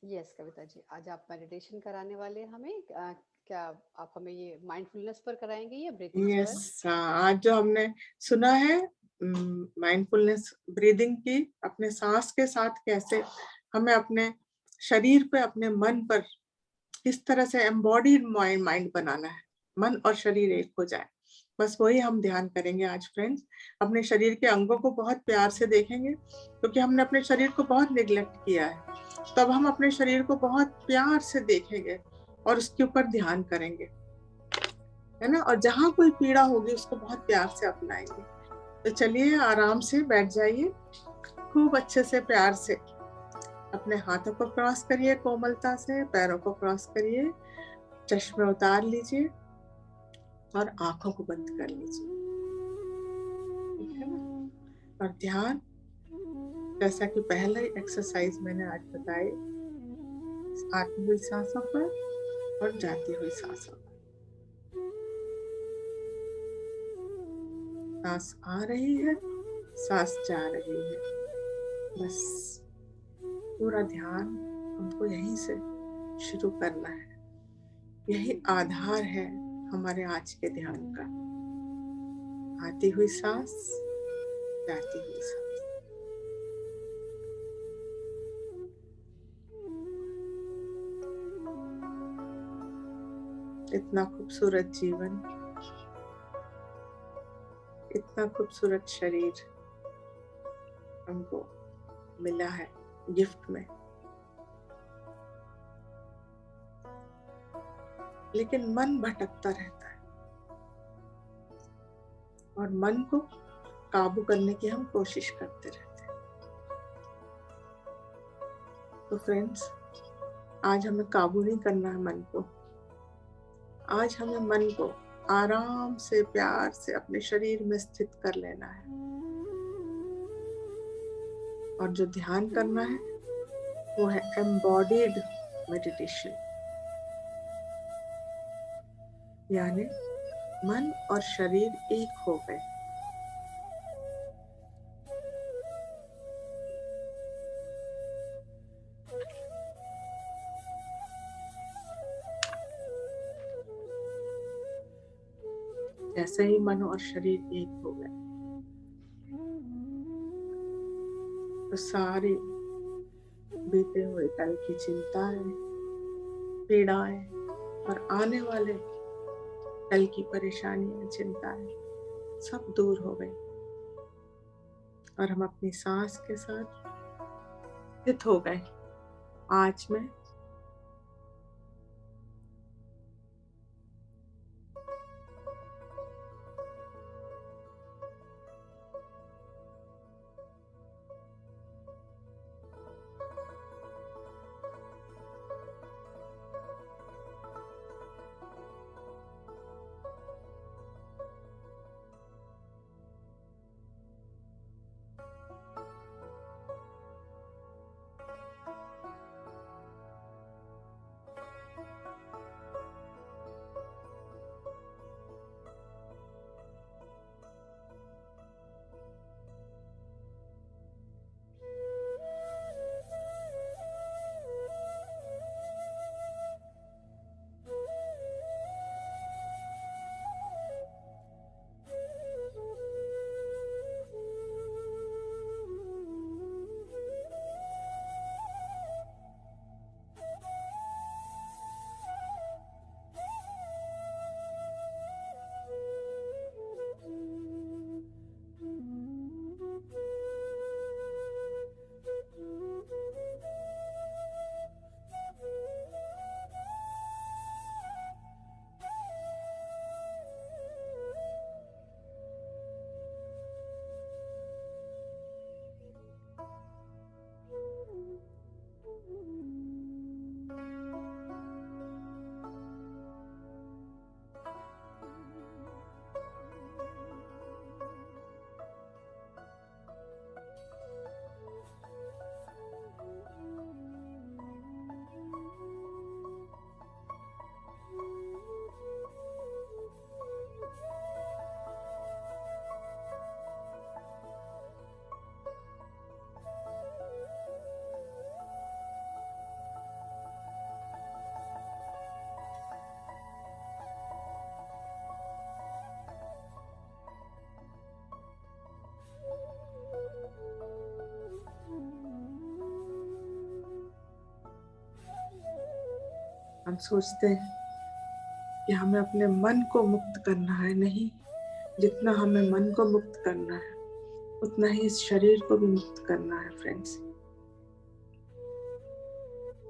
Yes Kavita ji, आज आप meditation कराने वाले हैं हमें। क्या आप हमें ये माइंडफुलनेस पर कराएंगे या ब्रीथिंग्स पर? यस, आज जो हमने सुना है माइंडफुलनेस ब्रीदिंग की, अपने सांस के साथ कैसे हमें अपने शरीर पे, अपने मन पर किस तरह से एम्बॉडीड माइंड बनाना है, मन और शरीर एक हो जाए। बस वही हम ध्यान करेंगे आज फ्रेंड्स। अपने शरीर के अंगों को बहुत प्यार से देखेंगे, क्योंकि हमने अपने शरीर को बहुत निग्लेक्ट किया है। तब हम अपने शरीर को बहुत प्यार से देखेंगे और उसके ऊपर ध्यान करेंगे, है ना? और जहाँ कोई पीड़ा होगी उसको बहुत प्यार से अपनाएंगे। तो चलिए आराम से बैठ जाइए, खूब अच्छे से प्यार से अपने हाथों को क्रॉस करिए, कोमलता से पैरों को क्रॉस करिए, चश्मे उतार लीजिए और आंखों को बंद कर लीजिए, ठीक है ना? और ध्यान, जैसा कि पहले एक्सरसाइज मैंने आज बताई, आती हुई सांसों पर और जाती हुई सांसों पर। सांस आ रही है, सांस जा रही है, बस पूरा ध्यान हमको यहीं से शुरू करना है। यही आधार है हमारे आज के ध्यान का। आती हुई सांस, जाती हुई सांस। इतना खूबसूरत जीवन, इतना खूबसूरत शरीर हमको मिला है गिफ्ट में, लेकिन मन भटकता रहता है और मन को काबू करने की हम कोशिश करते रहते हैं। तो फ्रेंड्स, आज हमें काबू नहीं करना है मन को। आज हमें मन को आराम से प्यार से अपने शरीर में स्थित कर लेना है। और जो ध्यान करना है वो है एम्बॉडीड मेडिटेशन, यानी मन और शरीर एक हो गए। जैसे ही मन और शरीर एक हो गए तो सारी बीते हुए कल की चिंताएं, पीड़ाएं और आने वाले कल की परेशानियां, चिंताएं सब दूर हो गई और हम अपनी सांस के साथ स्थित हो गए आज में। हम सोचते हैं कि हमें अपने मन को मुक्त करना है, नहीं, जितना हमें मन को मुक्त करना है उतना ही इस शरीर को भी मुक्त करना है फ्रेंड्स।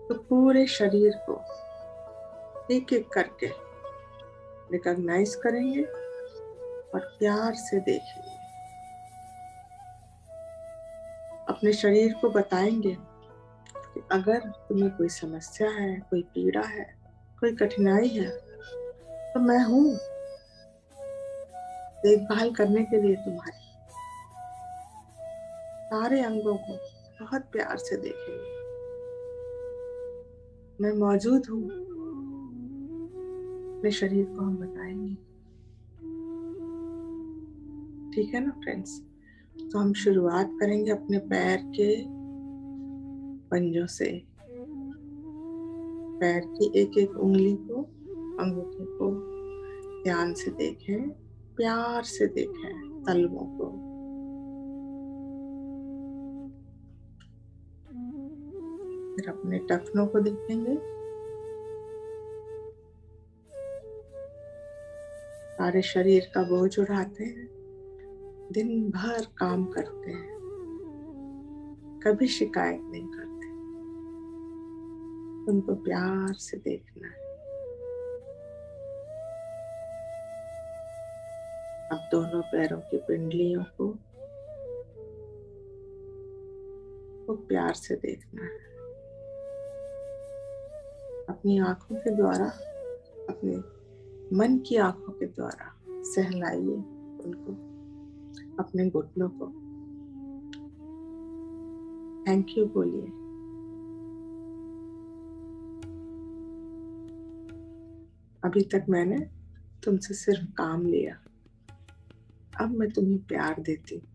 तो पूरे शरीर को एक एक करके रिकॉग्नाइज करेंगे और प्यार से देखेंगे। अपने शरीर को बताएंगे कि अगर तुम्हें कोई समस्या है, कोई पीड़ा है, कोई कठिनाई है, तो मैं हूं देखभाल करने के लिए तुम्हारी। सारे अंगों को बहुत प्यार से देखेंगे। मैं मौजूद हूँ, अपने शरीर को हम बताएंगे। ठीक है ना फ्रेंड्स? तो हम शुरुआत करेंगे अपने पैर के पंजों से। पैर की एक एक उंगली को, अंगूठे को ध्यान से देखें, प्यार से देखें तलवों को। फिर अपने टखनों को देखेंगे। सारे शरीर का बोझ उठाते हैं, दिन भर काम करते हैं, कभी शिकायत नहीं करते। उनको प्यार से देखना है। अब दोनों पैरों की पिंडलियों को प्यार से देखना है। अपनी आंखों के द्वारा, अपने मन की आंखों के द्वारा सहलाइए उनको, अपने घुटनों को। थैंक यू बोलिए। अभी तक मैंने तुमसे सिर्फ काम लिया, अब मैं तुम्हें प्यार देती हूँ।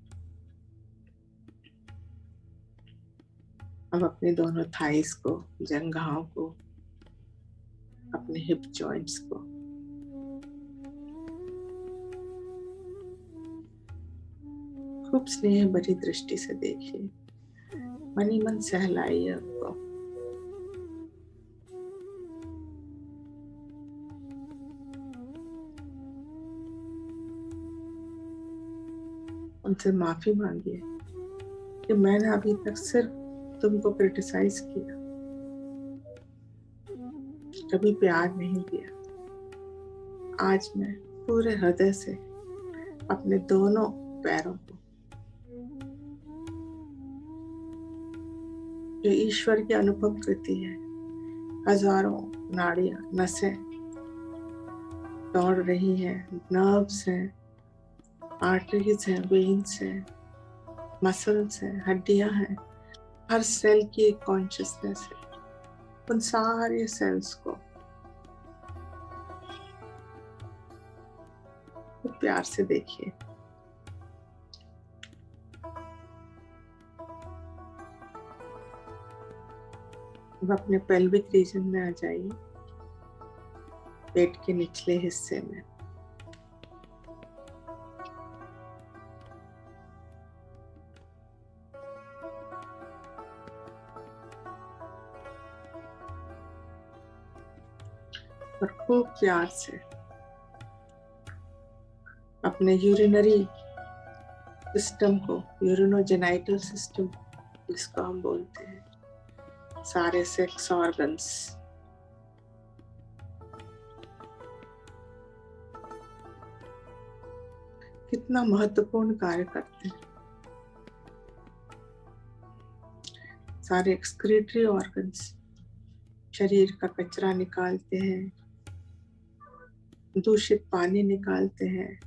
अब अपने दोनों थाइस को, जंघाओं को, अपने हिप जॉइंट्स को खूब स्नेह भरी दृष्टि से देखिए। मन ही मन सहलाइए उनको। उनसे माफी मांगिए कि मैंने अभी तक सिर्फ तुमको क्रिटिसाइज किया, कभी प्यार नहीं दिया। आज मैं पूरे हृदय से अपने दोनों पैरों को, जो ईश्वर की अनुपम कृति है, हजारों नाड़ियां, नसें दौड़ रही हैं, नर्व्स हैं, आर्टरीज हैं, वेन्स हैं, मसल्स हैं, हड्डियां हैं, हर सेल की एक कॉन्शियसनेस है। उन सारे सेल्स को प्यार से देखिए। अब अपने पेल्विक रीजन में आ जाइए, पेट के निचले हिस्से में। और खूब प्यार से अपने यूरिनरी सिस्टम को, यूरिनोजेनाइटल सिस्टम जिसको हम बोलते हैं, सारे सेक्स ऑर्गन्स, कितना महत्वपूर्ण कार्य करते हैं। सारे एक्सक्रीटरी ऑर्गन्स शरीर का कचरा निकालते हैं, दूषित पानी निकालते हैं,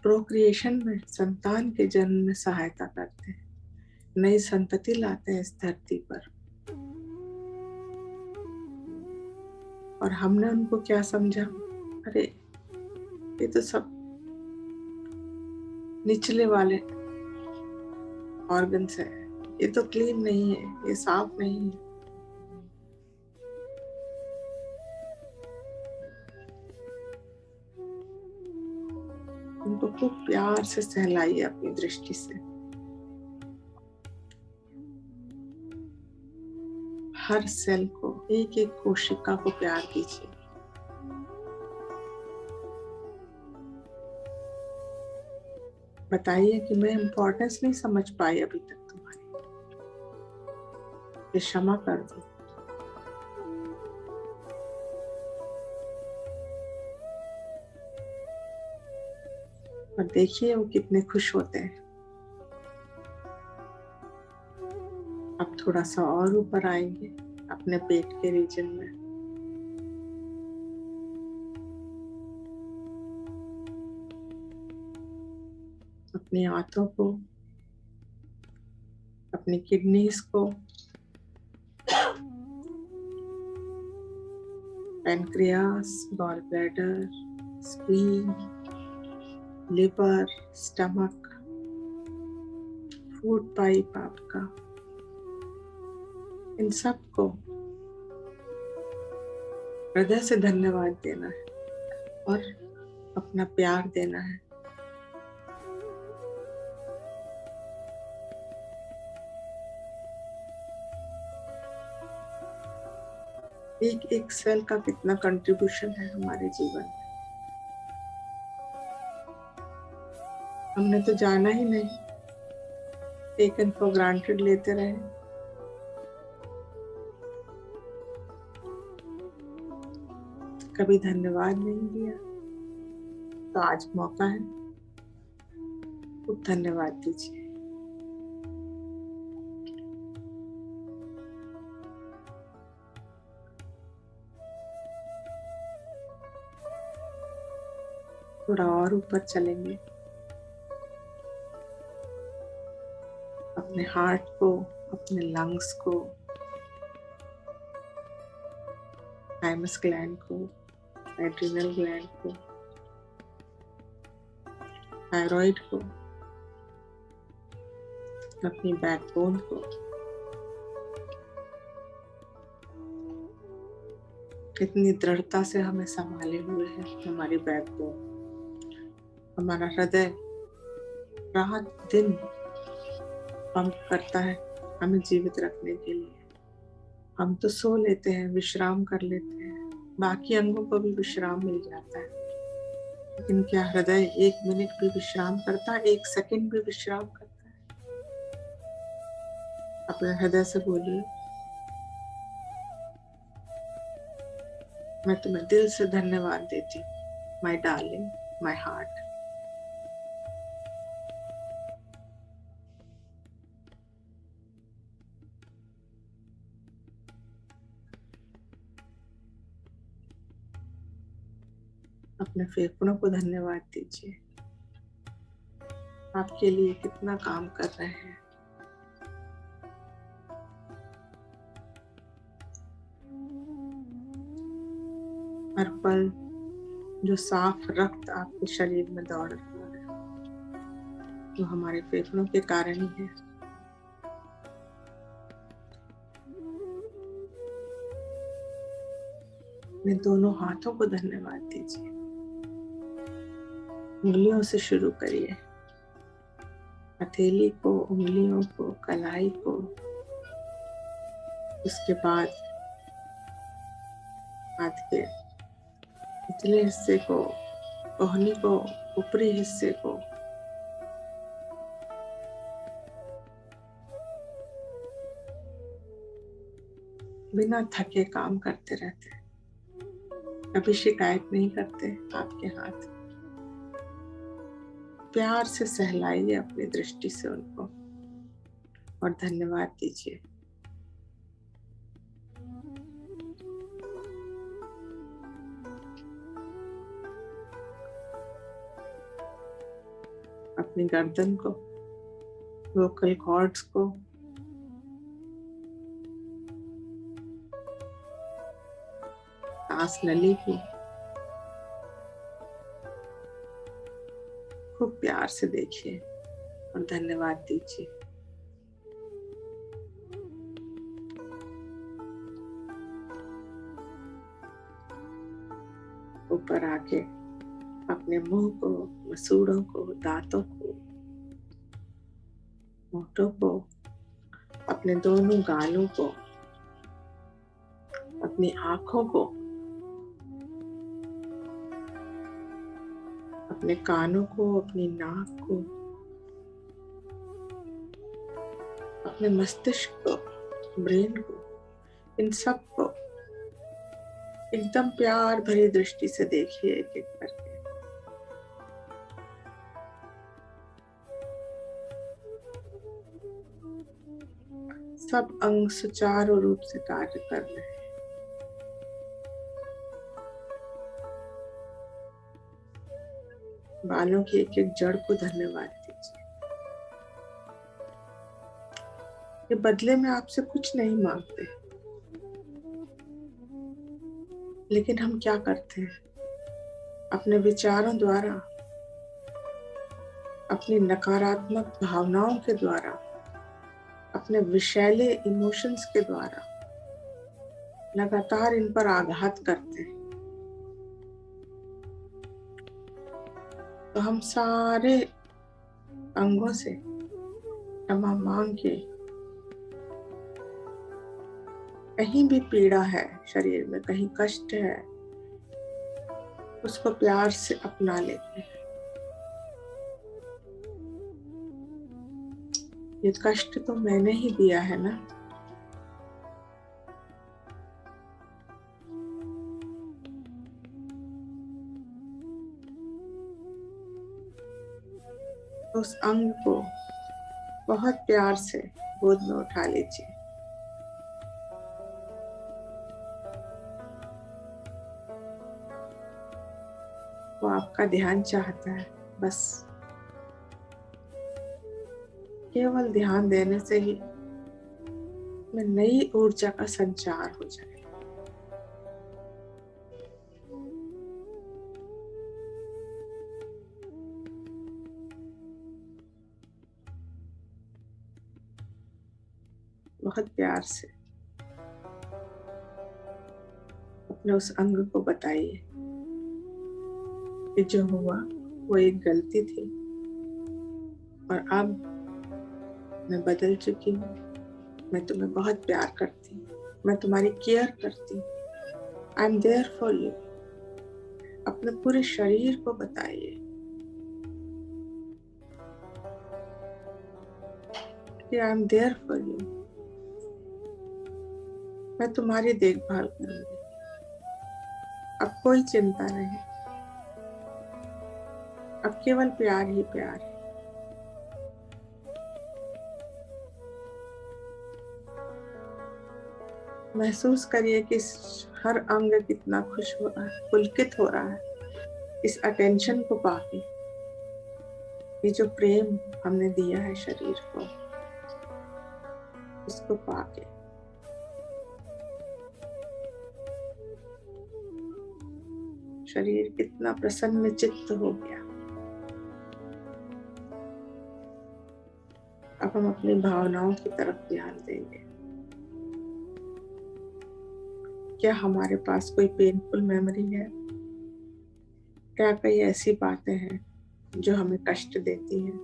प्रोक्रिएशन में, संतान के जन्म में सहायता करते हैं, नई संतति लाते हैं इस धरती पर। और हमने उनको क्या समझा? अरे ये तो सब निचले वाले ऑर्गन्स है, ये तो क्लीन नहीं है, ये साफ नहीं है। उनको खूब प्यार से सहलाइए अपनी दृष्टि से। हर सेल को, एक एक कोशिका को प्यार दीजिए। बताइए कि मैं इम्पोर्टेंस नहीं समझ पाई अभी तक तुम्हारी, ये क्षमा कर दो। और देखिए वो कितने खुश होते हैं। अब थोड़ा सा और ऊपर आएंगे अपने पेट के रीजन में। अपनी आंतों को, अपनी किडनीज को, pancreas, gall bladder, spleen, liver, stomach, food pipe आपका, इन सब को हृदय से धन्यवाद देना है और अपना प्यार देना है। एक एक सेल का कितना कंट्रीब्यूशन है हमारे जीवन में, हमने तो जाना ही नहीं, टेकन फॉर ग्रांटेड लेते रहे। कभी धन्यवाद नहीं दिया, तो आज मौका है, खूब धन्यवाद दीजिए। थोड़ा और ऊपर चलेंगे, अपने हार्ट को, अपने लंग्स को, थाइमस ग्लैंड को, एड्रिनल ग्लैंड को, थायराइड को, अपनी बैकबोन को, कितनी दृढ़ता से हमें संभाले हुए है हमारी बैकबोन। हमारा हृदय रात दिन पंप करता है हमें जीवित रखने के लिए। हम तो सो लेते हैं, विश्राम कर लेते हैं, बाकी अंगों को भी विश्राम मिल जाता है, लेकिन क्या हृदय 1 मिनट भी विश्राम करता है? 1 सेकंड भी विश्राम करता है? अपने हृदय से बोलिए, मैं तुम्हें दिल से धन्यवाद देती हूँ, माय डार्लिंग, माय हार्ट। अपने फेफड़ों को धन्यवाद दीजिए, आपके लिए कितना काम कर रहे हैं। हर पल जो साफ रक्त आपके शरीर में दौड़ रहा है, वो हमारे फेफड़ों के कारण ही है। अपने दोनों हाथों को धन्यवाद दीजिए, उंगलियों से शुरू करिए, हथेली को, उंगलियों को, कलाई को, उसके बाद हाथ के निचले हिस्से को, कोहनी को, ऊपरी हिस्से को, बिना थके काम करते रहते हैं, कभी शिकायत नहीं करते। आपके हाथ प्यार से सहलाइए अपनी दृष्टि से उनको और धन्यवाद दीजिए। अपनी गर्दन को, वोकल कॉर्ड्स को, सांस नली को खूब प्यार से देखिए और धन्यवाद दीजिए। ऊपर आके अपने मुंह को, मसूड़ों को, दांतों को, होठों को, अपने दोनों गालों को अपनी आंखों को, अपने कानों को, अपनी नाक को, अपने मस्तिष्क को, ब्रेन को, इन सब को एकदम प्यार भरी दृष्टि से देखिए, एक एक करके। सब अंग सुचारू रूप से कार्य कर रहे हैं। बालों की एक एक जड़ को धन्यवाद दीजिए। ये बदले में आपसे कुछ नहीं मांगते, लेकिन हम क्या करते हैं? अपने विचारों द्वारा, अपनी नकारात्मक भावनाओं के द्वारा, अपने विषैले इमोशंस के द्वारा लगातार इन पर आघात करते हैं। तो हम सारे अंगों से क्षमा मांग के, कहीं भी पीड़ा है शरीर में, कहीं कष्ट है, उसको प्यार से अपना लेते हैं। ये कष्ट तो मैंने ही दिया है ना, उस अंग को बहुत प्यार से गोद में उठा लीजिए। वो आपका ध्यान चाहता है, बस केवल ध्यान देने से ही में नई ऊर्जा का संचार हो जाए। बहुत प्यार से अपने उस अंग को बताइए कि जो हुआ वो एक गलती थी और अब मैं बदल चुकी हूँ। मैं तुम्हें बहुत प्यार करती हूँ, मैं तुम्हारी केयर करती हूँ। I am there for you. अपने पूरे शरीर को बताइए कि I am there for you. मैं तुम्हारी देखभाल करूंगी। अब कोई चिंता नहीं, अब केवल प्यार ही प्यार है। महसूस करिए कि हर अंग कितना खुश हो रहा है, पुलकित हो रहा है इस अटेंशन को पाके। ये जो प्रेम हमने दिया है शरीर को, इसको पाके शरीर कितना प्रसन्न चित्त हो गया। अब हम अपनी भावनाओं की तरफ ध्यान देंगे। क्या हमारे पास कोई पेनफुल मेमोरी है? क्या कई ऐसी बातें हैं जो हमें कष्ट देती हैं?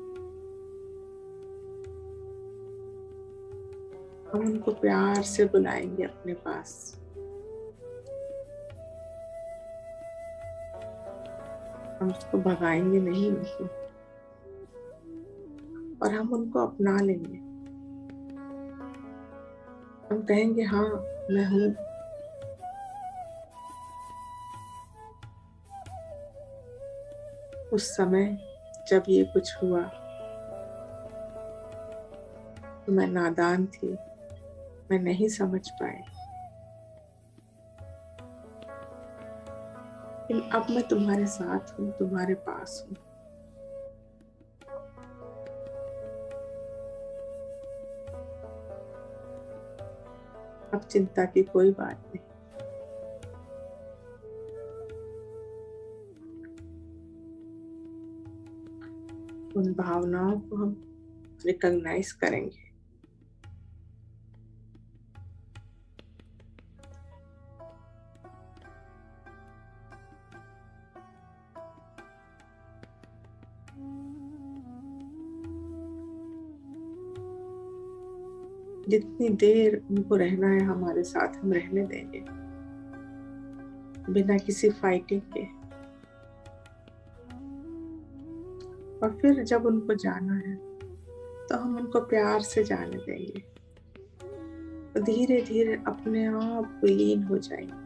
हम उनको प्यार से बुलाएंगे अपने पास। हम उसको भगाएंगे नहीं उनको, और हम उनको अपना लेंगे। हम कहेंगे हाँ मैं हूँ। उस समय जब ये कुछ हुआ तो मैं नादान थी, मैं नहीं समझ पाई, लेकिन अब मैं तुम्हारे साथ हूँ, तुम्हारे पास हूँ। अब चिंता की कोई बात नहीं। उन भावनाओं को हम रिकॉग्नाइज करेंगे। जितनी देर उनको रहना है हमारे साथ, हम रहने देंगे। बिना किसी फाइटिंग के। और फिर जब उनको जाना है तो हम उनको प्यार से जाने देंगे, तो धीरे धीरे अपने आप विलीन हो जाएंगे।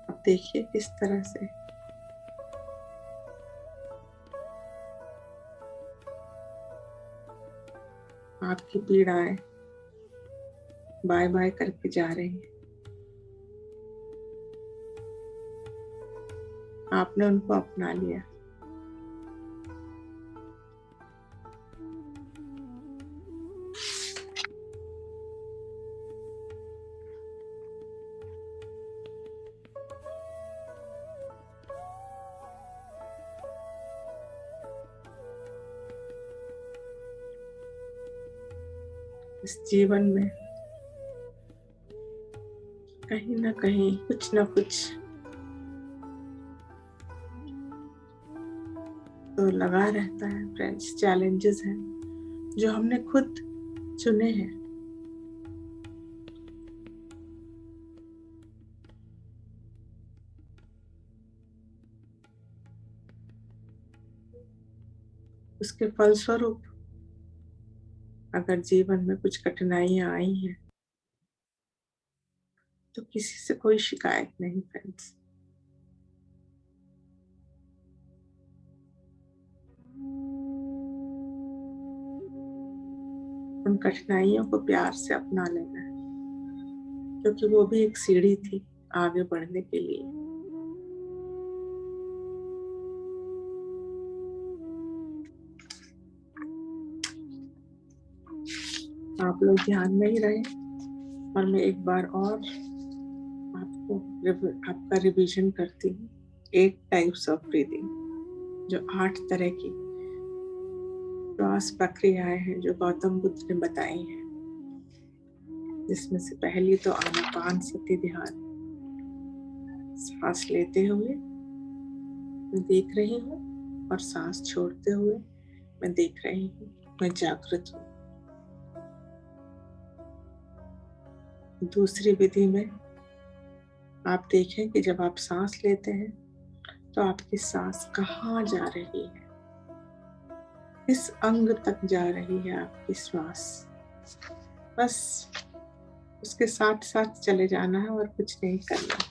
अब देखिए किस तरह से आपकी पीड़ाएं बाय बाय करके जा रही हैं। आपने उनको अपना लिया। इस जीवन में कहीं ना कहीं कुछ ना कुछ तो लगा रहता है फ्रेंड्स। चैलेंजेस हैं जो हमने खुद चुने हैं। उसके फलस्वरूप अगर जीवन में कुछ कठिनाइयां आई हैं तो किसी से कोई शिकायत नहीं फ्रेंड्स। उन कठिनाइयों को प्यार से अपना लेना है, क्योंकि वो भी एक सीढ़ी थी आगे बढ़ने के लिए। आप लोग ध्यान में ही रहे। और मैं एक बार और आपका रिवीजन करती हूँ। 8 टाइप्स ऑफ ब्रीदिंग, जो 8 तरह की श्वास प्रक्रियाएं हैं जो गौतम बुद्ध ने बताई हैं। जिसमें से पहली तो आनापानसति ध्यान। सांस लेते हुए मैं देख रही हूँ और सांस छोड़ते हुए मैं देख रही हूँ, मैं जागृत हूँ। दूसरी विधि में आप देखें कि जब आप सांस लेते हैं तो आपकी सांस कहाँ जा रही है, किस अंग तक जा रही है आपकी श्वास। बस उसके साथ साथ चले जाना है और कुछ नहीं करना।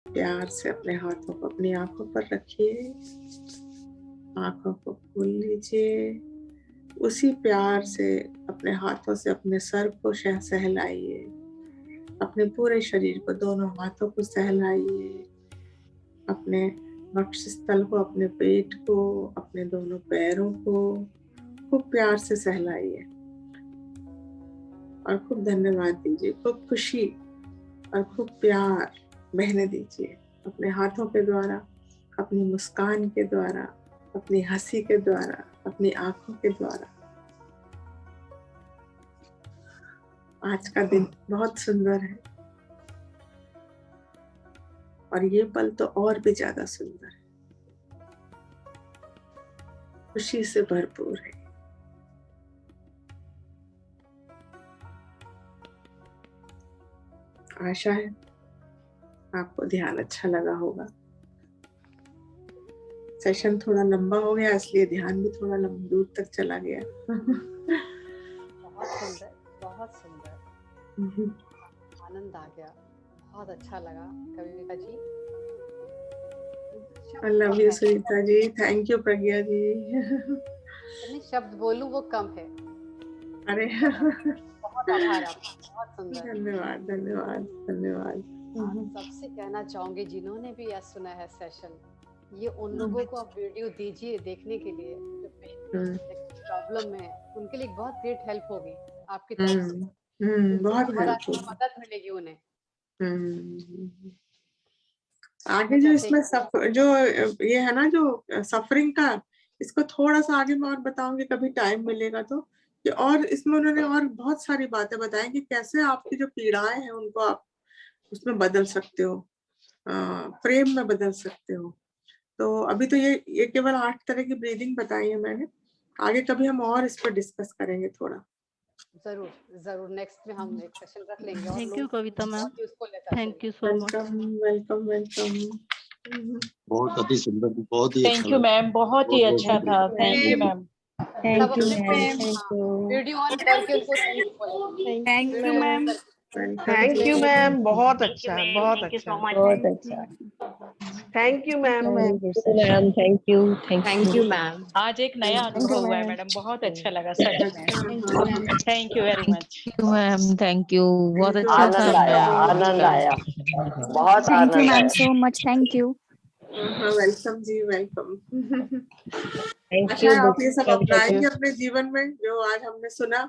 प्यार से अपने हाथों को अपनी आंखों पर रखिए, आंखों को खोल लीजिए। उसी प्यार से अपने हाथों से अपने सर को सहलाइए, अपने पूरे शरीर को, दोनों हाथों को सहलाइए, अपने वक्षस्थल को, अपने पेट को, अपने दोनों पैरों को खूब प्यार से सहलाइए और खूब धन्यवाद दीजिए, खूब खुशी और खूब प्यार बहने दीजिए अपने हाथों के द्वारा, अपनी मुस्कान के द्वारा, अपनी हंसी के द्वारा, अपनी आंखों के द्वारा। आज का दिन बहुत सुंदर है और ये पल तो और भी ज्यादा सुंदर है, खुशी से भरपूर है। आशा है आपको ध्यान अच्छा लगा होगा। सेशन थोड़ा लंबा हो गया, इसलिए ध्यान भी थोड़ा लंबा दूर तक चला गया। बहुत सुंदर, बहुत सुंदर, आनंद आ गया, बहुत अच्छा लगा Kavita ji. I love you Sunita ji, thank you Pragya ji. इतने शब्द बोलूं वो कम है। अरे बहुत आभार आपका, बहुत सुंदर। धन्यवाद धन्यवाद धन्यवाद। सबसे कहना चाहूंगी जिन्होंने भी आज सुना है सेशन, ये उन लोगों को आप वीडियो दीजिए देखने के लिए जो प्रॉब्लम में, उनके लिए बहुत ग्रेट हेल्प होगी आपकी तरफ से। बहुत हर हेल्प होगी, मदद मिलेगी उन्हें। आगे जो इसमें जो ये है ना, जो सफरिंग का, इसको थोड़ा सा आगे मैं और बताऊंगी, कभी टाइम मिलेगा तो। कि और इसमें उन्होंने और बहुत सारी बातें बताई कि कैसे आपकी जो पीड़ाएं हैं उनको आप उसमें बदल सकते हो, प्रेम में बदल सकते हो। तो अभी तो ये केवल 8 तरह की ब्रीदिंग बताई है मैंने, आगे कभी हम और इस पर डिस्कस करेंगे थोड़ा। जरूर जरूर, नेक्स्ट में हम एक सेशन रख लेंगे। और thank you Kavita ma'am, thank you so much. Welcome welcome. बहुत अति सुंदर, बहुत ही थैंक यू मैम, बहुत ही अच्छा था। Thank you ma'am. Thank you ma'am, thank you, video on करके उनको थैंक यू बोलेंगे। Thank you ma'am, thank you ma'am, बहुत अच्छा, बहुत अच्छा, बहुत अच्छा, thank you ma'am. Ma'am, thank you, thank you ma'am. आज एक नया अनुभव हुआ है मैडम, बहुत अच्छा लगा सच में। Thank you very much ma'am, thank you, बहुत अच्छा आनंद था आया, मैम। आनंद आया, बहुत थैंक यू आनंद मैम आया। So much, thank you. Welcome जी, वेलकम। थैंक अच्छा यू है आप ये सब अपनाएंगे अपने जीवन में जो आज हमने सुना,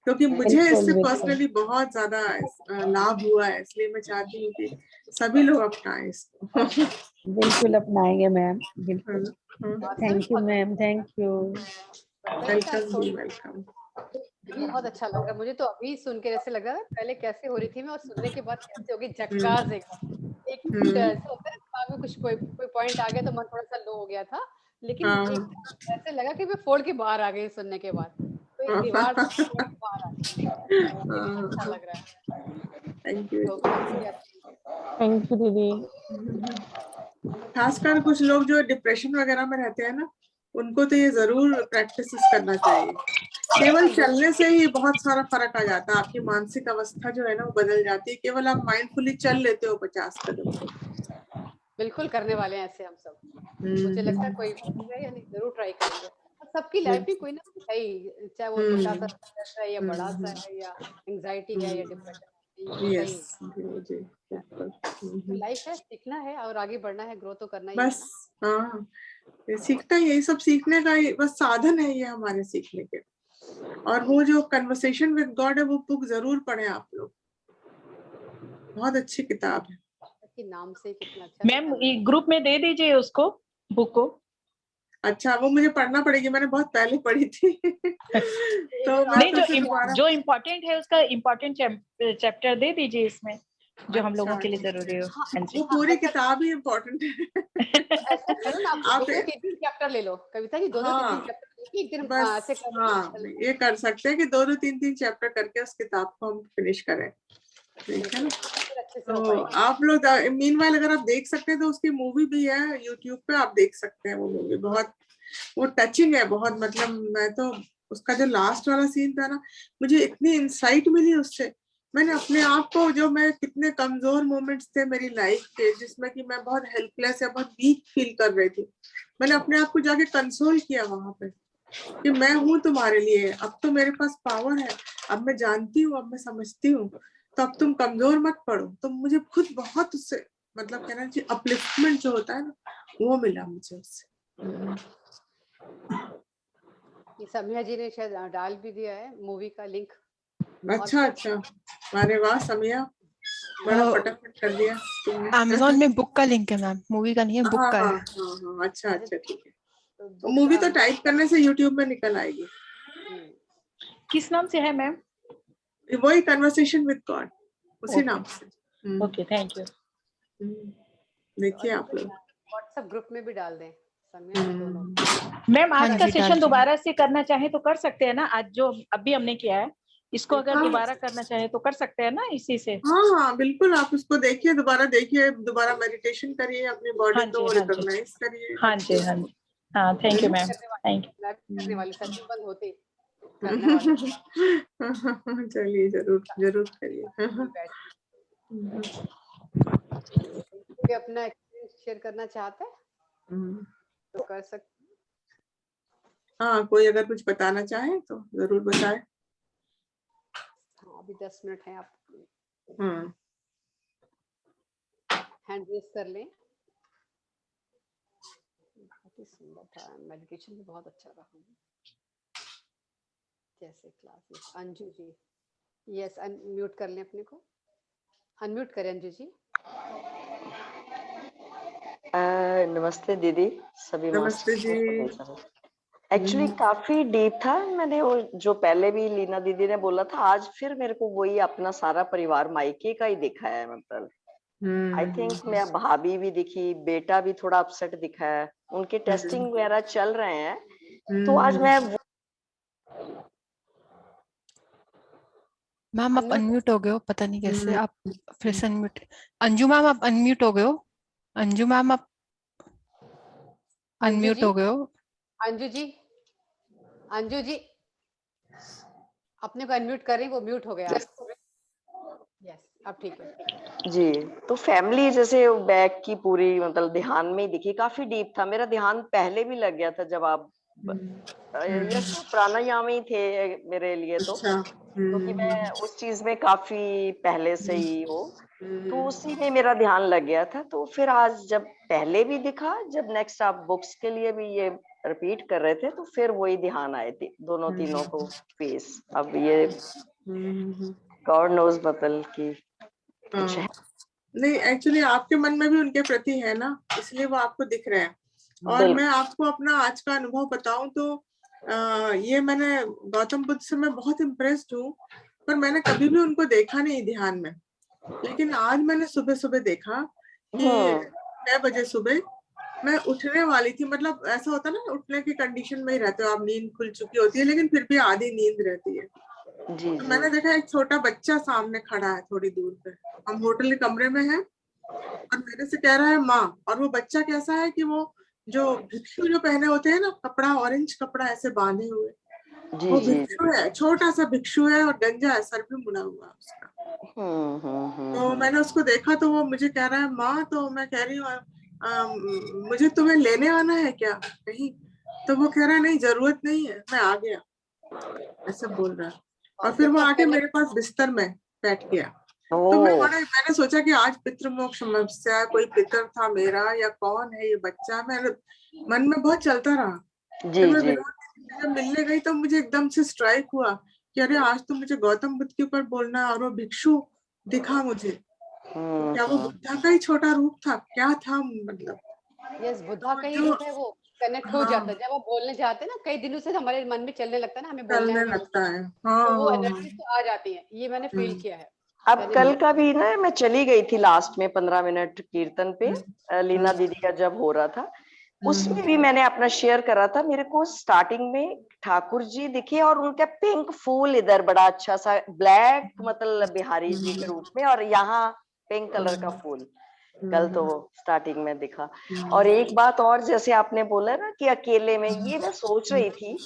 क्योंकि मुझे इससे पर्सनली बहुत ज्यादा लाभ हुआ है, इसलिए मैं चाहती हूँ कि सभी लोग अपनाएं इसको। बिल्कुल अपनाएंगे मैम, बिल्कुल। Thank you ma'am, thank you, welcome जी, वेलकम। बहुत अच्छा लग रहा, मुझे तो अभी सुन के ऐसे लग रहा है पहले कैसे हो रही थी मैं, और सुनने के बाद कैसे होगी, झक्कास एकदम। एक ऐसा होता है दिमाग में कुछ कोई पॉइंट आ गया तो मन थोड़ा सा लो हो गया था, लेकिन एक ऐसे लगा कि मैं फोड़ के बाहर आ गई सुनने के बाद, तो एक दीवार से फोड़ के बाहर आ गई। अच्छा लग रहा है। Thank you. थैंक यू दीदी। खासकर कुछ लोग जो डिप्रेशन वगैरह में रहते हैं ना, उनको तो ये जरूर प्रैक्टिस करना चाहिए। केवल चलने से ही बहुत सारा फर्क आ जाता है, आपकी मानसिक अवस्था जो है ना वो बदल जाती है, केवल आप माइंडफुली चल लेते हो 50 कदम। बिल्कुल करने वाले हैं ऐसे हम सब, मुझे लगता है कोई बोलेगा या नहीं, जरूर ट्राई करेंगे। सबकी लाइफ में कोई ना कोई है ही, चाहे वो छोटा सा स्ट्रेस है या बड़ा सा है या एंजाइटी है या डिप्रेशन है, यस जी, लाइफ है, सीखना है और आगे बढ़ना है, ग्रो तो करना ही बस। हाँ, सीखना, यही सब सीखने का बस साधन है ये हमारे सीखने के। और वो जो कन्वर्सेशन विद गॉड है, वो बुक जरूर पढ़ें आप लोग, बहुत अच्छी किताब है। कि नाम से कितना अच्छा। मैम ग्रुप में दे दीजिए उसको, बुक को। अच्छा, वो मुझे पढ़ना पड़ेगी, मैंने बहुत पहले पढ़ी थी। तो नहीं, जो इम्पोर्टेंट है उसका इम्पोर्टेंट चैप्टर दे दीजिए इसमें, जो हम लोगों के लिए जरूरी हो। वो पूरी किताब ही इम्पोर्टेंट है। ऐसा करो ना, आप 2-3 चैप्टर ले लो कविता जी, 2-3 चैप्टर एक दिन ऐसे कर लो। हाँ, ये कर सकते हैं कि 2-3 चैप्टर करके उस किताब को हम फिनिश करें, ठीक है ना। तो आप लोग मीनवाइल अगर आप देख सकते हैं तो उसकी मूवी भी है यूट्यूब पे, आप देख सकते हैं वो मूवी, बहुत वो टचिंग है बहुत। मतलब मैं तो उसका जो लास्ट वाला सीन था ना, मुझे इतनी इंसाइट मिली उससे मैंने अपने आप को, जो मैं कितने कमजोर मोमेंट्स थे मेरी लाइफ के जिसमें कि मैं बहुत हेल्पलेस या बहुत वीक फील कर रही थी, मैंने अपने आप को जाके कंसोल किया वहां पे कि मैं हूँ तुम्हारे लिए, अब तो मेरे पास पावर है, अब मैं जानती हूँ, अब मैं समझती हूँ, तो अब तुम कमजोर मत पड़ो। तो मुझे खुद बहुत उससे मतलब कहना चाहिए अपलिफ्टमेंट जो होता है ना, वो मिला मुझे उससे। ये समिया जी ने शायद डाल भी दिया है मूवी का लिंक। अच्छा, अरे वाह समिया, बड़ा फटाफट कर दिया तुमने। अमेज़न में बुक का लिंक है मैम, मूवी का नहीं है, बुक हाँ का हाँ है। हाँ, अच्छा ठीक है। तो मूवी तो टाइप करने से यूट्यूब में निकल आएगी। किस नाम से है मैम? वही कन्वर्सेशन विद गॉड, उसी नाम से। Okay, thank you. देखिए आप लोग व्हाट्सएप ग्रुप में भी डाल दें समिया जी दोनों। मैम आज हाँ का जी, सेशन डाल दोबारा से करना चाहे तो कर सकते हैं ना? आज जो अभी हमने किया है इसको अगर हाँ। दोबारा करना चाहे तो कर सकते हैं ना इसी से? हाँ बिल्कुल, आप उसको देखिए, दोबारा देखिए, दोबारा मेडिटेशन करिए, अपनी बॉडी हाँ को जी, हाँ जी, रिकॉग्नाइज करिए। हाँ जी, हाँ जी, हाँ, thank you ma'am, thank you. करने वाली सेशन बंद होती करने वाले चलिए, जरूर करिए। कोई अपना एक्सपीरियंस शेयर करना चाहते हैं तो कर सकते। हाँ, कोई अगर कुछ बताना चाहे तो जरूर बताए। हाँ, अभी 10 मिनट है, आप हैंड रेज कर लें। बहुत ही सुंदर था, मेडिटेशन भी बहुत अच्छा रहा। जैसे classes. Anju ji, yes, unmute कर लें अपने को, अनम्यूट करें अंजू जी। नमस्ते दीदी, सभी नमस्ते जी। एक्चुअली काफी डीप था। मैंने वो जो पहले भी लीना दीदी ने बोला था, आज फिर मेरे को वही अपना सारा परिवार मायके का ही दिखा है। मतलब आई थिंक मैं भाभी भी दिखी, बेटा भी थोड़ा अपसेट दिखा है, उनके टेस्टिंग वगैरह चल रहे हैं। तो आज मैं मैम आप अनम्यूट हो गए हो, पता नहीं कैसे आप फिर से अनम्यूट। अंजू मैम आप अनम्यूट हो गए हो, अंजू मैम आप अनम्यूट हो गए हो। अंजू जी अपने को अनम्यूट करें, वो म्यूट हो गया। यस, अब ठीक है जी। तो फैमिली जैसे बैक की पूरी मतलब ध्यान में ही दिखी, काफी डीप था। मेरा ध्यान पहले भी लग गया था जब आप यश प्राणायाम ही थे मेरे लिए तो, क्योंकि मैं उस चीज में काफी पहले से ही हूँ, तो उसी में मेरा ध्यान लग गया था। तो फिर आज जब पहले भी दिखा, जब नेक्स्ट आप बुक्स के लिए भी ये रिपीट कर रहे थे, तो फिर वही ध्यान आए थे दोनों तीनों को फेस। अब ये गॉड नोज मतलब की कुछ है। नहीं, एक्चुअली आपके मन में भी उनके प्रति है ना, इसलिए वो आपको दिख रहे हैं। और मैं आपको अपना आज का अनुभव बताऊं तो ये मैंने गौतम बुद्ध से मैं बहुत इम्प्रेस्ड हूँ, पर मैंने कभी भी उनको देखा नहीं ध्यान में। लेकिन आज मैंने सुबह सुबह देखा कि 6 बजे सुबह मैं उठने वाली थी। मतलब ऐसा होता है ना, उठने की कंडीशन में ही रहते हो आप, नींद खुल चुकी होती है लेकिन फिर भी आधी नींद रहती है। जी, तो मैंने देखा एक छोटा बच्चा सामने खड़ा है थोड़ी दूर पे, हम होटल के कमरे में हैं, और मेरे से कह रहा है माँ। और वो बच्चा कैसा है कि वो जो भिक्षु जो पहने होते हैं ना कपड़ा, ऑरेंज कपड़ा ऐसे बांधे हुए, वो भिक्षु है, छोटा सा भिक्षु है, और गंजा है, सर भी मुड़ा हुआ है उसका। तो मैंने उसको देखा तो वो मुझे कह रहा है माँ। तो मैं कह रही हूँ मुझे तुम्हें लेने आना है क्या कहीं? तो वो कह रहा है नहीं, जरूरत नहीं है, मैं आ गया, ऐसे बोल रहा है। और फिर वो आके मेरे पास बिस्तर में बैठ गया। तो मैंने सोचा कि आज पितृमोक्ष समस्या, कोई पितर था मेरा या कौन है ये बच्चा, मेरे मन में बहुत चलता रहा। फिर मैं विनोद जब मिलने गई तो मुझे एकदम से स्ट्राइक हुआ कि अरे आज तो मुझे गौतम बुद्ध के ऊपर बोलना है, और वो भिक्षु दिखा मुझे। तो क्या वो बुद्धा का ही छोटा रूप था, क्या था मतलब? यस, बुद्धा का ही रूप है वो। कनेक्ट हो जाता है जब आप बोलने जाते हैं ना, कई दिनों से हमारे मन में चलने लगता है ना, हमें बोलना है, लगता है। तो वो एनर्जी तो आ जाती है, ये मैंने फील किया है। अब कल का भी ना मैं चली गई थी लास्ट में 15 मिनट कीर्तन पे, लीना दीदी का जब हो रहा था, उसमें भी मैंने अपना शेयर करा था। मेरे को स्टार्टिंग में ठाकुर जी दिखे और उनका पिंक फूल इधर बड़ा अच्छा सा ब्लैक मतलब बिहारी जी के रूप में, और यहाँ पिंक कलर का फूल कल तो वो स्टार्टिंग में दिखा। और एक बात और, जैसे आपने बोला ना कि अकेले में, ये मैं सोच रही थी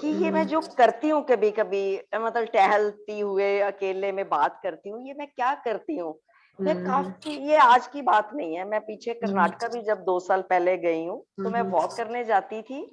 कि ये मैं जो करती हूँ कभी कभी, मतलब टहलती हुए अकेले में बात करती हूँ, ये मैं क्या करती हूँ। मैं काफी, ये आज की बात नहीं है, मैं पीछे कर्नाटका भी जब 2 साल पहले गई हूँ, तो मैं वॉक करने जाती थी,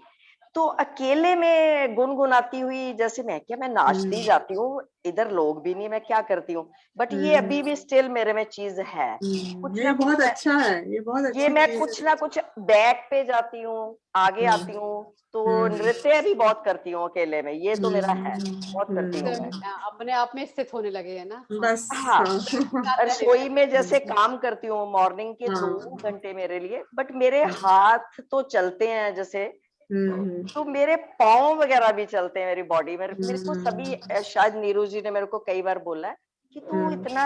तो अकेले में गुनगुनाती हुई, जैसे मैं नाचती जाती हूँ, इधर लोग भी नहीं, मैं क्या करती हूँ, बट ये अभी भी स्टिल मेरे में चीज है। कुछ ये ना बहुत कुछ अच्छा है, ये बहुत ये अच्छी मैं चीज कुछ ना कुछ बैक पे जाती हूँ, आगे आती हूँ, तो नृत्य भी बहुत करती हूँ अकेले में, ये तो मेरा है, बहुत करती हूँ मैं। अपने आप में स्थित होने लगे है ना। बस हाँ, साथ रहने रसोई में लगे। जैसे काम करती हूँ मॉर्निंग के 2 घंटे मेरे लिए, बट मेरे हाथ तो चलते हैं जैसे, तो मेरे पाँव वगैरह भी चलते हैं, मेरी बॉडी में। मेरे को सभी, शायद नीरू जी ने मेरे को कई बार बोला है कि तू इतना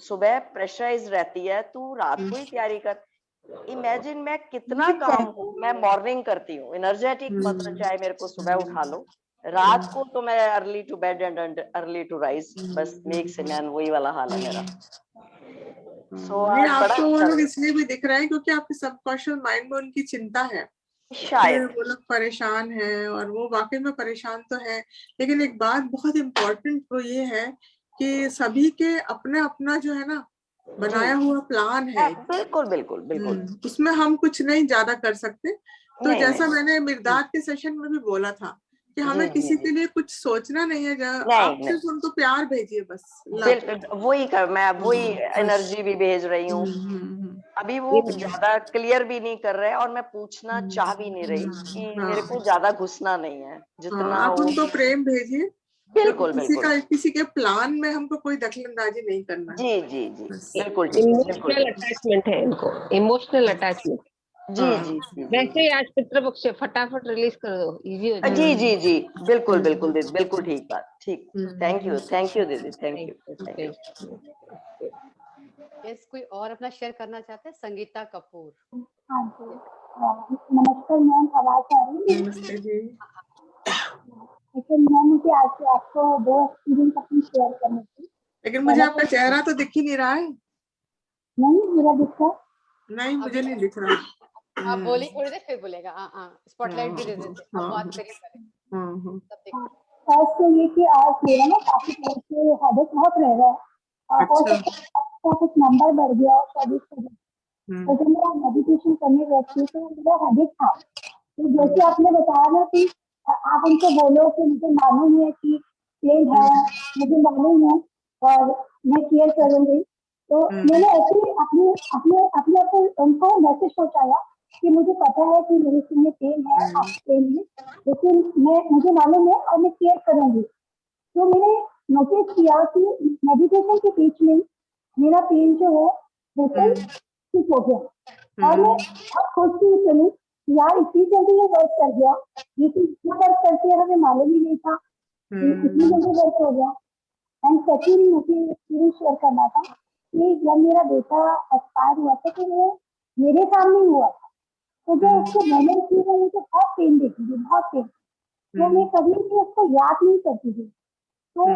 सुबह प्रेशराइज रहती है, तू रात को ही तैयारी कर। इमेजिन मैं कितना काम हूँ, मैं मॉर्निंग करती हूँ एनर्जेटिक, मतलब चाहे मेरे को सुबह उठा लो, रात को तो मैं early to bed and early to rise, बस मेक से मैन, वही वाला हाल है मेरा। सो नहीं, आज बड़ा आपको वो अच्छा लोग लगा। इसलिए भी दिख रहा है क्योंकि आपके सबकॉन्शियस माइंड में उनकी चिंता है, शायद वो लोग परेशान हैं, और वो वाकई में परेशान तो है। लेकिन एक बात बहुत इम्पोर्टेंट वो ये है कि सभी के अपना अपना जो है ना बनाया हुआ प्लान है। बिल्कुल बिल्कुल बिल्कुल, उसमें हम कुछ नहीं ज्यादा कर सकते। तो नहीं जैसा नहीं मैंने मिर्दाद के सेशन में भी बोला था कि जी हमें जी किसी जी, के लिए कुछ सोचना नहीं है, आप नहीं नहीं, सिर्फ उनको प्यार भेजिए, बस लव। बिल्कुल वही कर, मैं वही बस। एनर्जी भी भेज रही हूँ। अभी वो ज्यादा क्लियर भी नहीं कर रहे, और मैं पूछना चाह भी नहीं रही कि मेरे को ज्यादा घुसना नहीं है, हाँ, जितना आप वो। उनको प्रेम भेजिए, क्योंकि बिल्कुल बिल्कुल, किसी के प्लान में हमको कोई दखलंदाजी नहीं करना है। जी जी जी, बस। बिल्कुल ठीक है, बिल्कुल इमोशनल अटैचमेंट है इनको, इमोशनल अटैचमेंट। जी जी जी जी वैसे ही आज पितृपक्ष है, फटाफट रिलीज कर दो, इजी हो जी जाएगा। जी जी, बिल्कुल बिल्कुल दीदी, बिल्कुल ठीक बात, ठीक। थैंक यू दीदी, थैंक यू। यस, कोई और अपना शेयर करना चाहते हैं? संगीता कपूर। हाँ जी, नमस्कार मैम, आवाज आ रही है? नमस्ते जी। लेकिन मैम, मुझे आज आपको 2 एक्सपीरियंस अपनी शेयर करनी थी। लेकिन मुझे आपका चेहरा तो दिख ही नहीं रहा है। नहीं, मेरा दिख रहा? नहीं, मुझे नहीं दिख रहा। आप बोलिए थोड़ी देर फिर बोलेगा। हाँ, स्पॉटलाइट भी दे देते, आप बात करिए पहले, तब देखते। फर्स्ट तो ये कि आज मेरा ना काफी देर से हेडेक बहुत रह रहा है, हो सकता है आपका कुछ नंबर बढ़ गया और शायद इस वजह से। तो जब मैं मेडिटेशन करने बैठती हूँ तो मेरा हेडेक था, तो जैसे आपने बताया ना कि आप उनको बोलो कि मुझे मालूम है कि पेन है, मुझे मालूम है और मैं केयर करूंगी। तो मैंने ऐसे ही अपने अपने अपने अपने उनको मैसेज पहुंचाया कि मुझे पता है कि मेरे सिर में पेन है, आपके पेन में, लेकिन मुझे मालूम है और मैं केयर करूंगी। तो मैंने नोटिस किया कि मेडिटेशन के बीच में मेरा पेन जो है बिल्कुल ठीक हो गया, और मैं बहुत खुश थी चली यार, इतनी जल्दी ये वर्क कर गया, ये तो इतना वर्क करते हैं हमें मालूम ही नहीं था कि इतनी जल्दी वर्क हो गया। एंड सेकंड मुझे एक्सपीरियंस शेयर करना था कि जब मेरा बेटा एक्सपायर हुआ था तो वो मेरे सामने ही हुआ था, तो जो उसके मोमेंट थी वो मुझे बहुत पेन देती थी, बहुत पेन। तो मैं कभी भी उसको याद नहीं करती थी। तो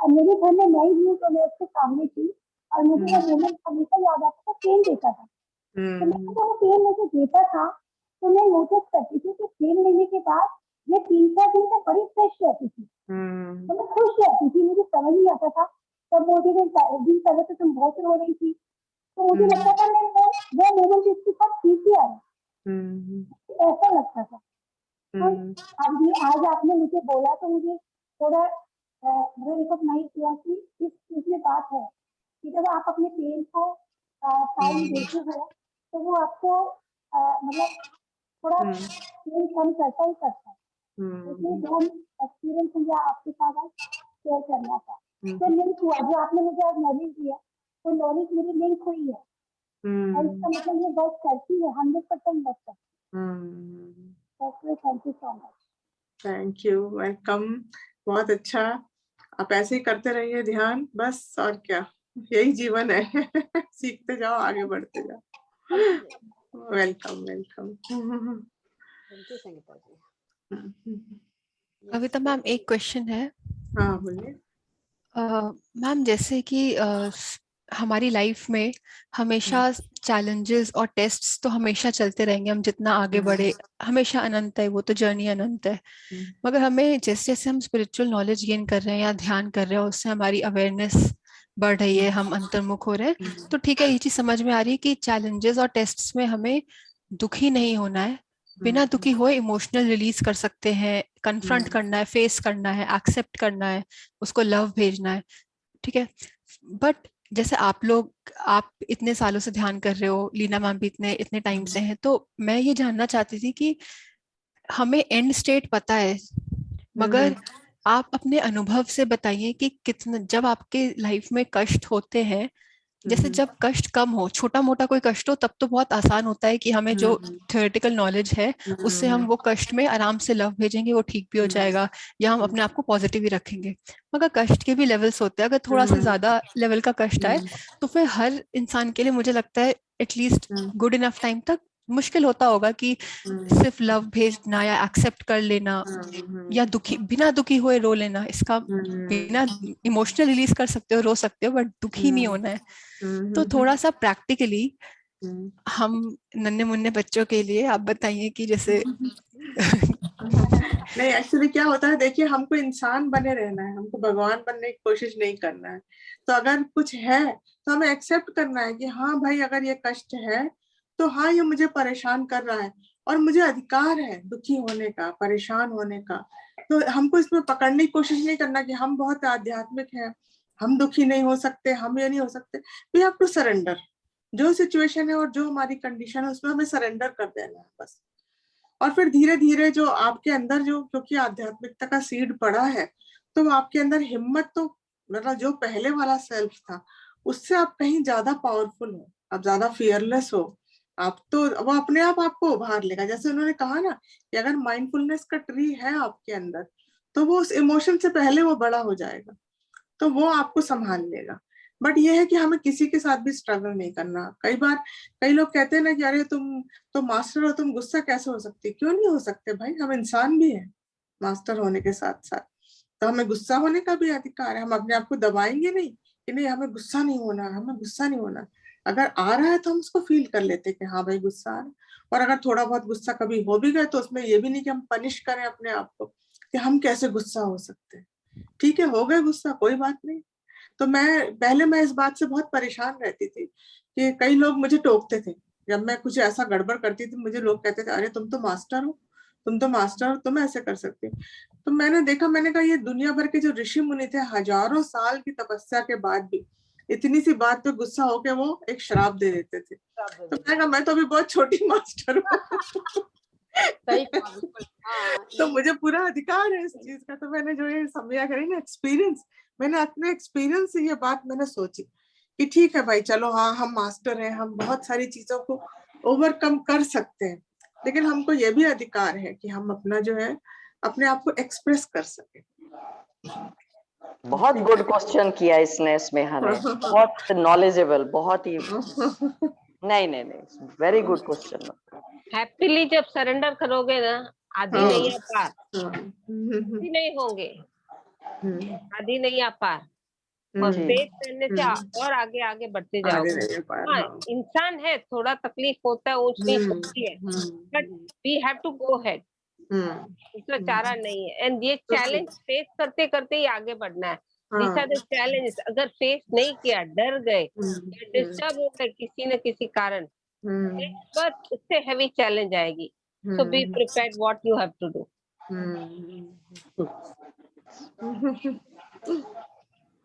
मेरे घर में मैं ही हूँ, तो मैं उसके सामने थी और मुझे वो मोमेंट हमेशा याद आता था, पेन देता था। तो मैं जब वो पेन मुझे देता था तो मैं नोटिस करती थी कि पेन लेने के बाद ये 3-4 दिन तक बड़ी फ्रेश रहती थी, तो मैं खुश रहती थी, मुझे समझ नहीं आता था। तब वो दिन पहले तो तुम बहुत रो रही थी, तो मुझे लगता था मैं वो मोमेंट इसके साथ ठीक ही आया, ऐसा लगता था। तो अब ये आज आपने मुझे बोला तो मुझे थोड़ा रिकॉग्नाइज हुआ कि इस चीज में बात है कि जब आप अपने पेन को टाइम देते हो तो वो आपको मतलब थोड़ा पेन कम करता ही करता है। इसलिए जो एक्सपीरियंस मुझे आपके साथ आज शेयर करना था, तो लिंक हुआ जो आपने मुझे आज नॉलेज दिया, तो नॉलेज मेरी लिंक हुई है, और इसका मतलब ये वर्क करती है, 100% वर्क करती है। Thank you so much. Thank you, welcome. बहुत अच्छा, आप ऐसे ही करते रहिए ध्यान, बस, और क्या, यही जीवन है। सीखते जाओ, आगे बढ़ते जाओ। Welcome welcome. Thank you Sangeeta ji. Kavita ma'am, एक क्वेश्चन है। हाँ, बोलिए। मैम, जैसे कि हमारी लाइफ में हमेशा चैलेंजेस और टेस्ट्स तो हमेशा चलते रहेंगे, हम जितना आगे बढ़े हमेशा अनंत है, वो तो जर्नी अनंत है। मगर हमें जैसे जैसे हम स्पिरिचुअल नॉलेज गेन कर रहे हैं या ध्यान कर रहे हैं, उससे हमारी अवेयरनेस बढ़ रही है, हम अंतर्मुख हो रहे हैं, तो ठीक है, ये चीज समझ में आ रही है कि चैलेंजेस और टेस्ट्स में हमें दुखी नहीं होना है, बिना दुखी हुए इमोशनल रिलीज कर सकते हैं, कन्फ्रंट करना है, फेस करना है, एक्सेप्ट करना है, उसको लव भेजना है, ठीक है। बट जैसे आप इतने सालों से ध्यान कर रहे हो, लीना मैम भी इतने इतने टाइम से हैं, तो मैं ये जानना चाहती थी कि हमें एंड स्टेट पता है, मगर आप अपने अनुभव से बताइए कि कितना, जब आपके लाइफ में कष्ट होते हैं, जैसे जब कष्ट कम हो, छोटा मोटा कोई कष्ट हो, तब तो बहुत आसान होता है कि हमें जो थ्योरेटिकल नॉलेज है उससे हम वो कष्ट में आराम से लव भेजेंगे, वो ठीक भी हो जाएगा, या हम अपने आप को पॉजिटिव ही रखेंगे। मगर कष्ट के भी लेवल्स होते हैं, अगर थोड़ा सा ज्यादा लेवल का कष्ट आए तो फिर हर इंसान के लिए मुझे लगता है एटलीस्ट गुड इनफ टाइम तक मुश्किल होता होगा कि सिर्फ लव भेजना या एक्सेप्ट कर लेना, या दुखी, बिना दुखी हुए रो लेना, इसका बिना इमोशनल रिलीज कर सकते हो, रो सकते हो, बट दुखी नहीं होना है। तो थोड़ा सा प्रैक्टिकली हम नन्हे मुन्ने बच्चों के लिए आप बताइए कि जैसे नहीं, एक्चुअली क्या होता है, देखिए, हमको इंसान बने रहना है, हमको भगवान बनने की कोशिश नहीं करना है। तो अगर कुछ है तो हमें एक्सेप्ट करना है कि हाँ भाई, अगर ये कष्ट है तो हाँ, ये मुझे परेशान कर रहा है और मुझे अधिकार है दुखी होने का, परेशान होने का। तो हमको इसमें पकड़ने की कोशिश नहीं करना कि हम बहुत आध्यात्मिक हैं, हम दुखी नहीं हो सकते, हम ये नहीं हो सकते। We have to surrender. जो सिचुएशन है और जो हमारी कंडीशन है उसमें हमें सरेंडर कर देना है बस। और फिर धीरे धीरे जो आपके अंदर, जो क्योंकि आध्यात्मिकता का सीड पड़ा है, तो आपके अंदर हिम्मत, तो मतलब जो पहले वाला सेल्फ था उससे आप कहीं ज्यादा पावरफुल हो, आप ज्यादा फियरलेस हो। आप तो वो अपने आप आपको उभार लेगा। जैसे उन्होंने कहा ना कि अगर माइंडफुलनेस का ट्री है आपके अंदर, तो वो उस इमोशन से पहले वो बड़ा हो जाएगा, तो वो आपको संभाल लेगा। बट ये है कि हमें किसी के साथ भी स्ट्रगल नहीं करना। कई बार कई लोग कहते हैं ना कि अरे तुम तो मास्टर हो, तुम गुस्सा कैसे हो सकती? क्यों नहीं हो सकते भाई, हम इंसान भी हैं मास्टर होने के साथ साथ। तो हमें गुस्सा होने का भी अधिकार है। हम अपने आप को दबाएंगे नहीं कि नहीं हमें गुस्सा नहीं होना, हमें गुस्सा नहीं होना। अगर आ रहा है तो हम उसको फील कर लेते कि हाँ भाई गुस्सा आ रहा है। और अगर थोड़ा बहुत गुस्सा कभी हो भी गए तो उसमें ये भी नहीं कि हम पनिश करें अपने आप को कि हम कैसे गुस्सा हो सकते हैं। ठीक है, हो गए गुस्सा, कोई बात नहीं। तो मैं इस बात से बहुत परेशान रहती थी कि कई लोग मुझे टोकते थे जब मैं कुछ ऐसा गड़बड़ करती थी। मुझे लोग कहते थे अरे तुम तो मास्टर हो, तुम तो मास्टर हो, तुम ऐसे कर सकते हो। तो मैंने कहा ये दुनिया भर के जो ऋषि मुनि थे, हजारों साल की तपस्या के बाद भी इतनी सी बात पे गुस्सा होके वो एक श्राप दे देते थे। तो मैंने कहा मैं तो अभी बहुत छोटी मास्टर हूँ। सही कहा, बिल्कुल। हाँ, तो मुझे पूरा अधिकार है इस चीज का। तो मैंने जो ये समझा करी ना एक्सपीरियंस, मैंने अपने एक्सपीरियंस से ये बात मैंने सोची कि ठीक है भाई, चलो हाँ हम मास्टर हैं, हम बहुत सारी चीजों को ओवरकम कर सकते हैं, लेकिन हमको ये भी अधिकार है कि हम अपना जो है अपने आप को एक्सप्रेस कर सके। बहुत गुड क्वेश्चन किया इसने, इसमें हमें बहुत नॉलेजेबल, बहुत ही नहीं, वेरी गुड क्वेश्चन। हैप्पीली जब सरेंडर करोगे ना, आधी नहीं आ पार, आधी नहीं होंगे, आधी नहीं आ पार, और फेस करने से और आगे आगे बढ़ते जाओगे। हाँ, इंसान है, थोड़ा तकलीफ होता है, ऊंच नीच होती है, but we have to go ahead, इसमें चारा नहीं है। एंड ये चैलेंज फेस करते करते ही आगे बढ़ना है। This are the challenges. अगर फेस नहीं किया, डर गए, डिस्टर्ब हो गए किसी न किसी कारण, बस उससे हैवी चैलेंज आएगी। So be prepared what you have to do.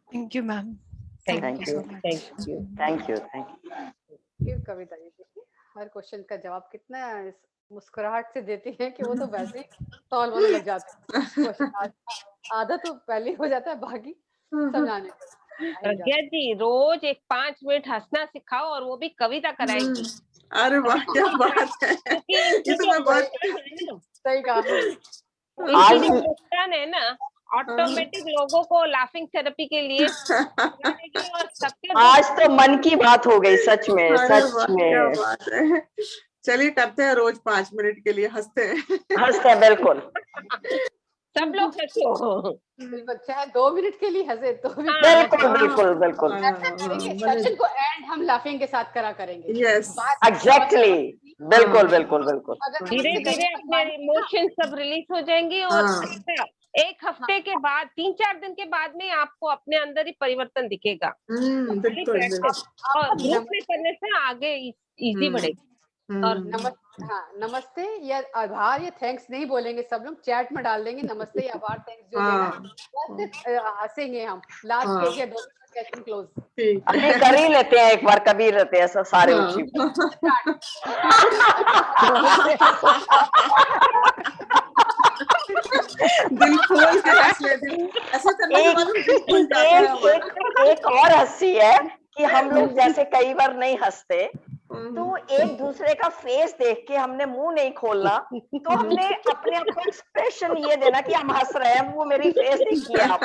Thank you ma'am, thank you, thank you. Kavita ji, देखिए हर क्वेश्चन का जवाब कितना मुस्कुराहट से देती है कि वो तो वैसे ही सॉल्व होने लग जाते हैं। आधा तो पहले हो जाता है, बाकी समझाने को। प्रज्ञा जी, रोज एक 5 मिनट हंसना सिखाओ, और वो भी कविता कराएंगी। अरे वाह, क्या बात है। ये तो मैं बहुत सही कहा। आज मुस्कान है ना, ऑटोमेटिक लोगों को लाफिंग थेरेपी के लिए और सबके आज तो मन की बात हो गई, सच में, सच में। क्या बात है। चलिए करते हैं रोज 5 मिनट के लिए, हंसते हैं। बिल्कुल। सब लोग हंसो। बिल्कुल, चाहे 2 मिनट के लिए हंसे तो भी बिल्कुल बिल्कुल बिल्कुल ऐसा करेंगे, सेशन को एंड हम लाफिंग के साथ करा करेंगे। यस एग्जैक्टली, बिल्कुल बिल्कुल बिल्कुल। अगर धीरे धीरे अपने इमोशन सब रिलीज हो जाएंगे और हाँ। अच्छा, 1 हफ्ते के बाद 3-4 दिन के बाद में आपको अपने अंदर ही परिवर्तन दिखेगा। बिल्कुल प्रैक्टिस और ग्रुप में करने से आगे इजी बढ़ेगा। और नमस्ते या आभार या थैंक्स नहीं बोलेंगे, सब लोग चैट में डाल देंगे नमस्ते या आभार थैंक्स जो देना है, बस सिर्फ हंसेंगे हम लास्ट के 1 या 2 सेशन क्लोज। अभी कर ही लेते हैं एक बार, कभी रहते हैं ऐसा सारे उसी दिल खोल के हंस लेते हैं। ऐसा करने के बाद हम दिल खुल जाता है हमारा। एक और हंसी है कि हम लोग जैसे कई बार नहीं हंसते तो एक दूसरे का फेस देख के हमने मुंह नहीं खोलना, तो हमने अपने आप को एक्सप्रेशन ये देना कि हम हंस रहे हैं, वो मेरी फेस देखिए आप।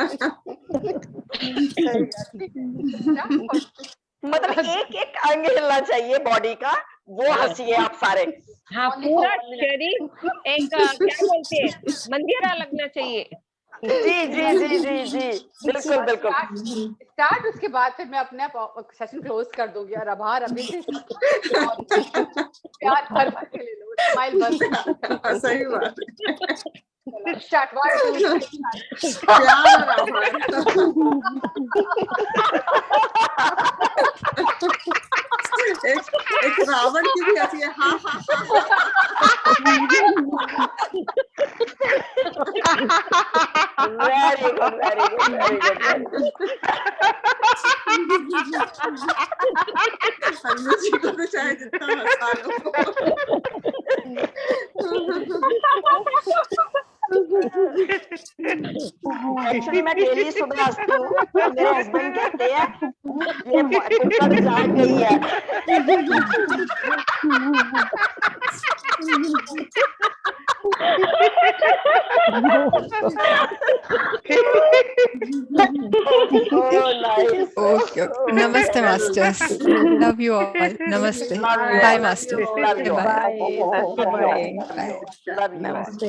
मतलब एक एक अंग हिलना चाहिए बॉडी का, वो हंसी है आप सारे। हाँ, पूरा शरीर एक क्या बोलते हैं, मंदिरा लगना चाहिए। जी जी जी जी जी बिल्कुल बिल्कुल। स्टार्ट, उसके बाद फिर मैं अपने आप सेशन क्लोज कर दूंगी। और आभार अभी से प्यार भर भर के ले लो, स्माइल भर। सही बात है। स्टार्ट 1 2 प्यार और आभार। एक रावण की भी हंसी है। हाँ हाँ very good very good very good. Annu ji को तो चाहे जितना हंसा एक्चुअली मैं डेली सुबह हंसती हूँ, मेरे हस्बैंड कहते हैं ये कुकर जाग गई है। Okay. Namaste, masters. Love you all. Namaste. Bye, masters. Love you all. Bye. Bye. Bye. Love you all. Namaste.